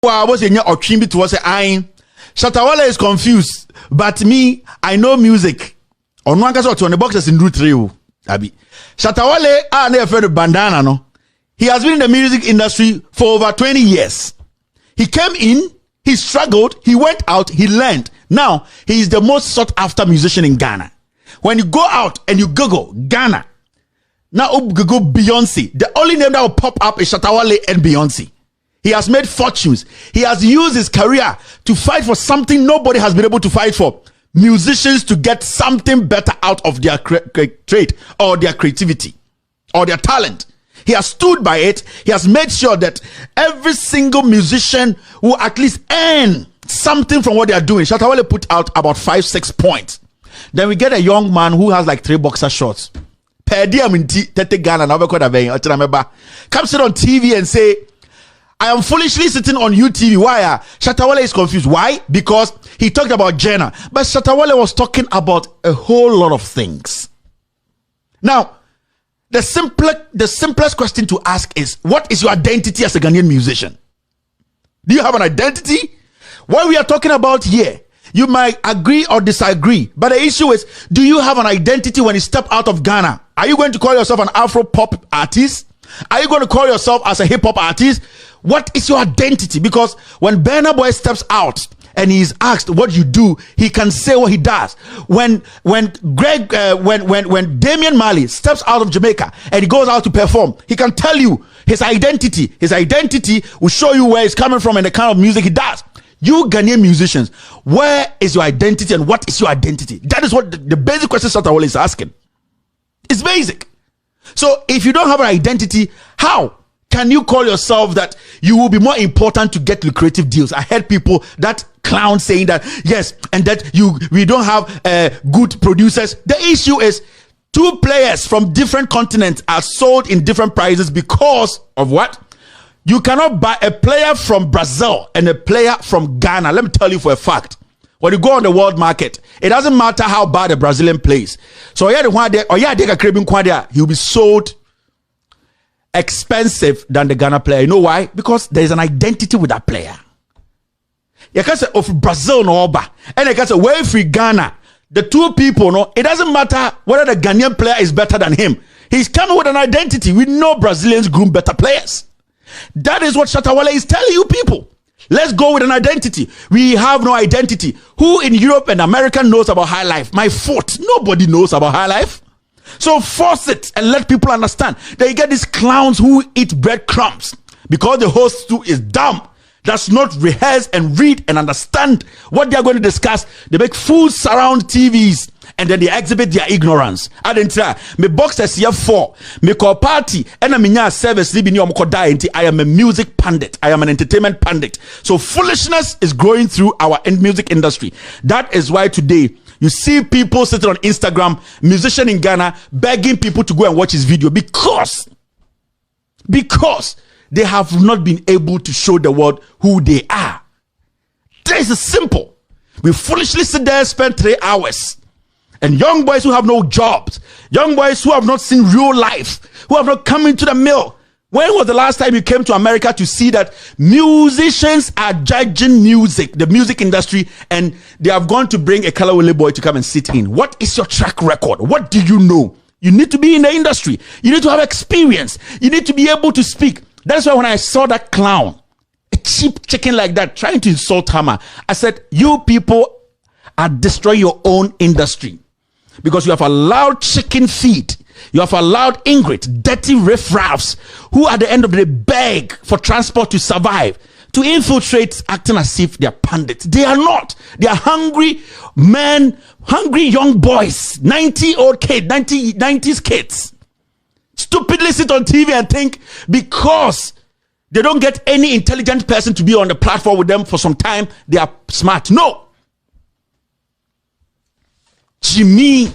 Wow, was in your Ochimbi to us I Shatta Wale is confused, but me, I know music. On one case or two on the boxes in Route 3. Abi. Shatta Wale never bandana no. He has been in the music industry for over 20 years. He came in, he struggled, he went out, he learned. Now, he is the most sought after musician in Ghana. When you go out and you Google Ghana, now Google Beyonce, the only name that will pop up is Shatta Wale and Beyonce. He has made fortunes. He has used his career to fight for something nobody has been able to fight for. Musicians to get something better out of their trade or their creativity or their talent. He has stood by it. He has made sure that every single musician will at least earn something from what they are doing. Shatta Wale put out about 5-6 points. Then we get a young man who has like 3 boxer shorts. Per diem in Ghana, come sit on TV and say, I am foolishly sitting on UTV. Why? Shatta Wale is confused. Why? Because he talked about Jenna. But Shatta Wale was talking about a whole lot of things. Now, the simplest question to ask is, what is your identity as a Ghanaian musician? Do you have an identity? What we are talking about here, you might agree or disagree. But the issue is, do you have an identity when you step out of Ghana? Are you going to call yourself an Afro-pop artist? Are you going to call yourself as a hip-hop artist? What is your identity? Because when Burna Boy steps out and he is asked what you do, he can say what he does. When Damian Marley steps out of Jamaica and he goes out to perform, he can tell you his identity. His identity will show you where he's coming from and the kind of music he does. You Ghanaian musicians, where is your identity and what is your identity? That is what the basic question Shatta Wale is asking. It's basic. So if you don't have an identity, how can you call yourself that you will be more important to get lucrative deals? I heard people, that clown saying that, yes, and that we don't have good producers. The issue is 2 players from different continents are sold in different prices because of what? You cannot buy a player from Brazil and a player from Ghana. Let me tell you for a fact. When you go on the world market, it doesn't matter how bad a Brazilian plays. So he'll be sold expensive than the Ghana player. You know why? Because there is an identity with that player. You can say of Brazil no oba, and you can say where free Ghana. The 2 people, no, it doesn't matter whether the Ghanaian player is better than him. He's coming with an identity. We know Brazilians groom better players. That is what Shatta Wale is telling you people. Let's go with an identity. We have no identity. Who in Europe and America knows about high life? My foot. Nobody knows about high life. So force it and let people understand that you get these clowns who eat breadcrumbs because the host too is dumb, does not rehearse and read and understand what they are going to discuss. They make fools surround TVs and then they exhibit their ignorance. I didn't try. Me boxers here 4. Me call party and I service. I am a music pundit. I am an entertainment pundit. So foolishness is growing through our music industry. That is why today you see people sitting on Instagram, musician in Ghana, begging people to go and watch his video because they have not been able to show the world who they are. This is simple. We foolishly sit there, spend 3 hours. And young boys who have no jobs, young boys who have not seen real life, who have not come into the mill. When was the last time you came to America to see that musicians are judging music, the music industry, and they have gone to bring a Kalawale boy to come and sit in? What is your track record? What do you know? You need to be in the industry. You need to have experience. You need to be able to speak. That's why when I saw that clown, a cheap chicken like that, trying to insult Hammer, I said, you people are destroying your own industry. Because you have allowed chicken feed, you have allowed ingrate, dirty riffraffs who at the end of the day beg for transport to survive, to infiltrate, acting as if they are pundits. They are not. They are hungry men, hungry young boys, 90s kids. Stupidly sit on TV and think because they don't get any intelligent person to be on the platform with them for some time, they are smart. No. Jimmy